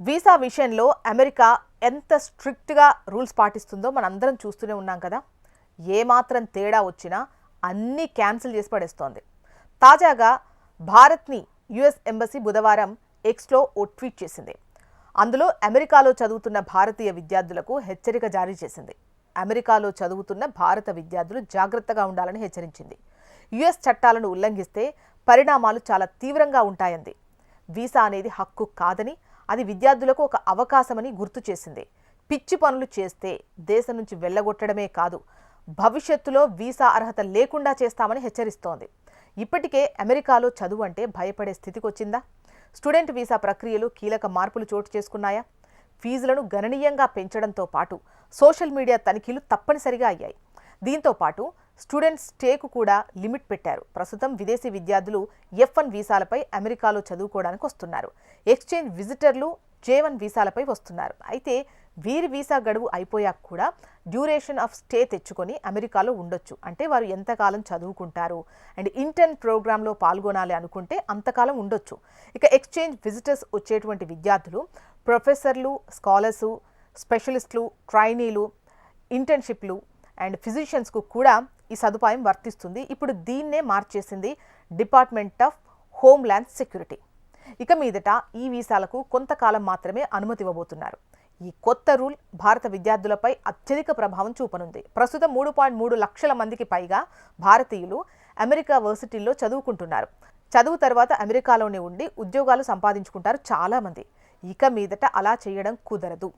Visa విషయంలో America ఎంత స్ట్రిక్ట్గా రూల్స్ పాటిస్తుందో మనందరం చూస్తూనే ఉన్నాం కదా. ఏమాత్రం తేడా వచ్చినా అన్నీ క్యాన్సిల్ చేసి పడేస్తోంది. తాజాగా భారత్ని యుఎస్ ఎంబసీ బుధవారం ఎక్స్లో ఓ ట్వీట్ చేసింది. అందులో అమెరికాలో చదువుతున్న భారతీయ విద్యార్థులకు హెచ్చరిక జారీ చేసింది. అమెరికాలో చదువుతున్న భారత విద్యార్థులు జాగ్రత్తగా ఉండాలని హెచ్చరించింది. యుఎస్ చట్టాలను ఉల్లంఘిస్తే పరిణామాలు చాలా తీవ్రంగా ఉంటాయంది. వీసా అనేది హక్కు కాదని, అది విద్యార్థులకు ఒక అవకాశమని గుర్తు చేసింది. పిచ్చి పనులు చేస్తే దేశం నుంచి వెళ్ళగొట్టడమే కాదు, భవిష్యత్తులో వీసా అర్హత లేకుండా చేస్తామని హెచ్చరిస్తోంది. ఇప్పటికే అమెరికాలో చదువు అంటే భయపడే స్థితికి వచ్చిందా? స్టూడెంట్ వీసా ప్రక్రియలో కీలక మార్పులు చోటు చేసుకున్నాయా? ఫీజులను గణనీయంగా పెంచడంతో పాటు సోషల్ మీడియా తనిఖీలు తప్పనిసరిగా అయ్యాయి. దీంతో పాటు స్టూడెంట్ స్టేకు కూడా లిమిట్ పెట్టారు. ప్రస్తుతం విదేశీ విద్యార్థులు F1 వీసాలపై అమెరికాలో చదువుకోవడానికి వస్తున్నారు. ఎక్స్చేంజ్ విజిటర్లు J1 వీసాలపై వస్తున్నారు. అయితే వీరి వీసా గడువు అయిపోయాక కూడా డ్యూరేషన్ ఆఫ్ స్టే తెచ్చుకొని అమెరికాలో ఉండొచ్చు. అంటే వారు ఎంతకాలం చదువుకుంటారు అండ్ ఇంటర్న్ ప్రోగ్రాంలో పాల్గొనాలి అనుకుంటే అంతకాలం ఉండొచ్చు. ఇక ఎక్స్చేంజ్ విజిటర్స్ వచ్చేటువంటి విద్యార్థులు ప్రొఫెసర్లు, స్కాలర్సు, స్పెషలిస్టులు, ట్రైనీలు, ఇంటర్న్షిప్లు అండ్ ఫిజిషియన్స్కు కూడా ఈ సదుపాయం వర్తిస్తుంది. ఇప్పుడు దీన్నే మార్చేసింది డిపార్ట్మెంట్ ఆఫ్ హోమ్ల్యాండ్ సెక్యూరిటీ. ఇక మీదట ఈ వీసాలకు కొంతకాలం మాత్రమే అనుమతి ఇవ్వబోతున్నారు. ఈ కొత్త రూల్ భారత విద్యార్థులపై అత్యధిక ప్రభావం చూపనుంది. ప్రస్తుతం 3.3 లక్షల మందికి పైగా భారతీయులు అమెరికా వర్సిటీల్లో చదువుకుంటున్నారు. చదువు తర్వాత అమెరికాలోనే ఉండి ఉద్యోగాలు సంపాదించుకుంటారు చాలామంది. ఇక మీదట అలా చేయడం కుదరదు.